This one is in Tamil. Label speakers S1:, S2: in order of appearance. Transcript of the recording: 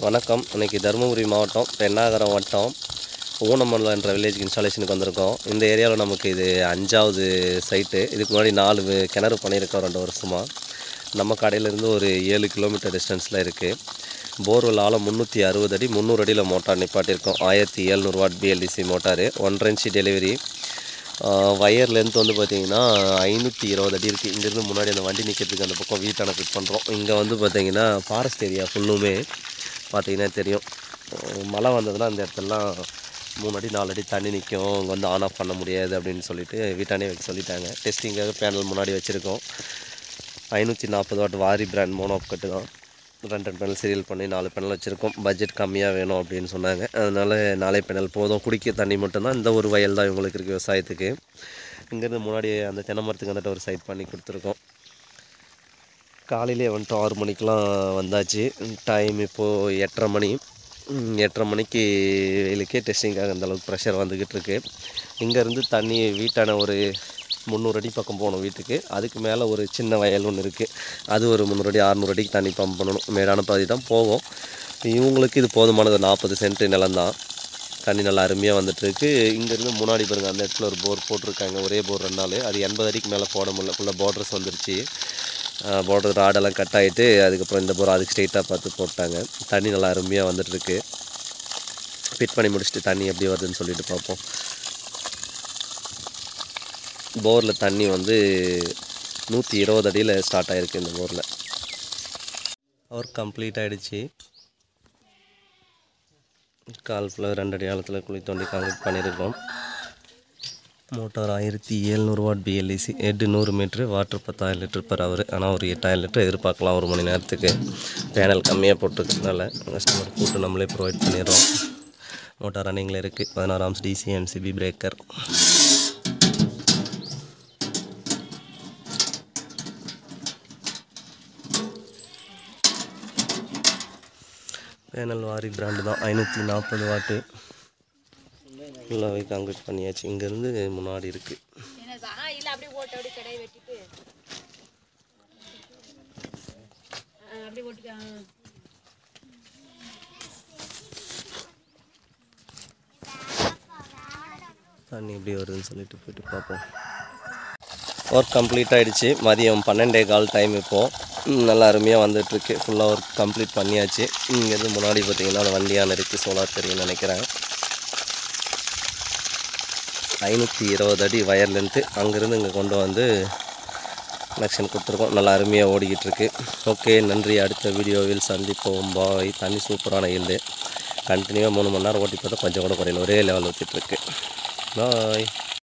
S1: வணக்கம். இன்றைக்கி தருமபுரி மாவட்டம் பெண்ணாகரம் வட்டம் ஊனமல்லம் என்ற வில்லேஜுக்கு இன்ஸ்டாலேஷனுக்கு வந்திருக்கோம். இந்த ஏரியாவில் நமக்கு இது 5வது சைட்டு. இதுக்கு முன்னாடி 4 கிணறு பண்ணியிருக்கோம் 2 வருஷமாக. நம்ம கடையிலேருந்து ஒரு 7 கிலோமீட்டர் டிஸ்டன்ஸில் இருக்குது. போர்வெல் ஆழம் 360 அடி, 300 அடியில் மோட்டார் நிப்பாட்டியிருக்கோம். 1700 watt BLDC motor, 1.5 inch delivery. Wire length வந்து பார்த்திங்கன்னா 520 அடி இருக்குது. இங்கேருந்து முன்னாடி அந்த வண்டி நிற்கிறதுக்கு அந்த பக்கம் வீட்டான ஃபிட் பண்ணுறோம். இங்கே வந்து பார்த்திங்கன்னா ஃபாரஸ்ட் ஏரியா ஃபுல்லுமே பார்த்திங்கன்னா தெரியும். மழை வந்ததுன்னா அந்த இடத்துலலாம் 3 அடி 4 அடி தண்ணி நிற்கும். இங்கே வந்து ஆன் ஆஃப் பண்ண முடியாது அப்படின்னு சொல்லிட்டு வீட்டானே வைக்க சொல்லிட்டாங்க. டெஸ்டிங்காக பேனல் முன்னாடி வச்சுருக்கோம். 540 வாட் வாரி பிராண்ட் மோனோப் கட்டு தான். 2 பேனல் சீரியல் பண்ணி 4 பேனல் வச்சுருக்கோம். பட்ஜெட் கம்மியாக வேணும் அப்படின்னு சொன்னாங்க. அதனால் 4 பேனல் போதும். குடிக்க தண்ணி மட்டும்தான். இந்த ஒரு வயல் தான் இவங்களுக்கு இருக்குது விவசாயத்துக்கு. இங்கேருந்து முன்னாடி அந்த தென்னை மரத்துக்கு வந்துட்டு ஒரு சைட் பண்ணி கொடுத்துருக்கோம். காலையிலே வந்துட்டு 6 மணிக்கெலாம் வந்தாச்சு. டைம் இப்போது 8:30 மணி. 8:30 மணிக்கு வெயிலுக்கே டெஸ்டிங்காக அந்தளவுக்கு ப்ரெஷர் வந்துக்கிட்டு இருக்குது. இங்கேருந்து தண்ணி வீட்டான ஒரு 300 அடி பக்கம் போகணும் வீட்டுக்கு. அதுக்கு மேலே ஒரு சின்ன வயல் ஒன்று இருக்குது. அது ஒரு 300 அடி 600 அடிக்கு தண்ணி பம்ப் பண்ணணும். மேடான பாதி தான் போகும். இவங்களுக்கு இது போதுமானது. 40 சென்ட் நிலம்தான். தண்ணி நல்லா அருமையாக வந்துட்டுருக்கு. இங்கேருந்து முன்னாடி பாருங்கள், அந்த இடத்துல ஒரு போர் போட்டிருக்காங்க. ஒரே போர் 2 நாள். அது 80 அடிக்கு மேலே போட முடியல. ஃபுல்லாக பார்டர்ஸ் வந்துருச்சு. பார்டர் ராடெல்லாம் கட் ஆகிட்டு அதுக்கப்புறம் இந்த போர் அதுக்கு ஸ்ட்ரெயிட்டாக பார்த்து போட்டாங்க. தண்ணி நல்லா அருமையாக வந்துட்டுருக்கு. ஃபிட் பண்ணி முடிச்சுட்டு தண்ணி எப்படி வருதுன்னு சொல்லிட்டு பார்ப்போம். போரில் தண்ணி வந்து 120 அடியில் ஸ்டார்ட் ஆகிருக்கு. இந்த போரில் ஒர்க் கம்ப்ளீட் ஆகிடுச்சு. கால் ஃபுல்லாக 2 அடி ஆழத்தில் குழி தோண்டி கான்க்ரீட் பண்ணியிருக்கோம். Motor 1700 watt BLDC, head 100 metre, water 10,000 litre per hour. ஆனால் ஒரு 8,000 லிட்டர் எதிர்பார்க்கலாம் 1 மணி நேரத்துக்கு. பேனல் கம்மியாக போட்டிருக்கனால கஸ்டமர் கூட்டு நம்மளே ப்ரொவைட் பண்ணிடுறோம். மோட்டார் ரன்னிங்கில் இருக்குது. 16 amps DC MCB breaker. Panel Waaree brand தான். 540 வாட்டு ஃபுல்லாகவே கான்க்ரீட் பண்ணியாச்சு. இங்கேருந்து முன்னாடி இருக்குது. தண்ணி எப்படி வருதுன்னு சொல்லிட்டு போய்ட்டு பார்ப்போம். ஒர்க் கம்ப்ளீட் ஆகிடுச்சு. மதியம் 12:15 டைம். இப்போது நல்லா அருமையாக வந்துட்டுருக்கு. ஃபுல்லாக ஒர்க் கம்ப்ளீட் பண்ணியாச்சு. இங்கேருந்து முன்னாடி பார்த்திங்கன்னா அந்த வண்டியான இருக்குது. சோலார் தெரியும்னு நினைக்கிறேன். 520 அடி வயர் லென்த்து. அங்கேருந்து இங்கே கொண்டு வந்து கனெக்ஷன் கொடுத்துருக்கோம். நல்லா அருமையாக ஓடிக்கிட்டு இருக்கு. ஓகே, நன்றி. அடுத்த வீடியோவில் சந்திப்போம். பாய். தண்ணி சூப்பரான ஈல்டு. கண்டினியூவாக 3 மணி நேரம் ஓட்டி பார்த்தா கொஞ்சம் கூட குறையில. ஒரே லெவல் ஊற்றிட்டுருக்கு. பாய்.